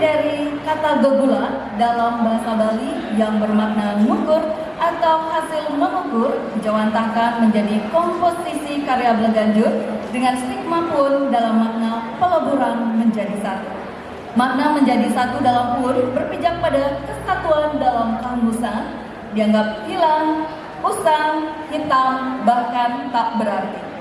dari kata gegula dalam bahasa Bali yang bermakna mengukur atau hasil mengukur dijawantahkan menjadi komposisi karya Bleganjuk dengan stigma pun dalam makna peleburan menjadi satu. Makna menjadi satu dalam pun berpijak pada kesatuan dalam kamusan, dianggap hilang, usang, hitam, bahkan tak berarti.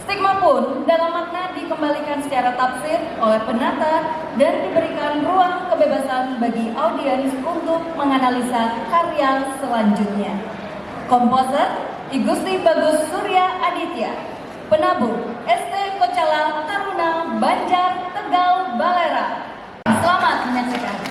Stigma pun dalam makna dikembalikan secara tafsir oleh penata dan diberikan ruang kebebasan bagi audiens untuk menganalisa karya selanjutnya. Komposer I Gusti Bagus Surya Aditya, penabuh ST Kocala Taruna Banjar Tegal Balera. Selamat menyaksikan.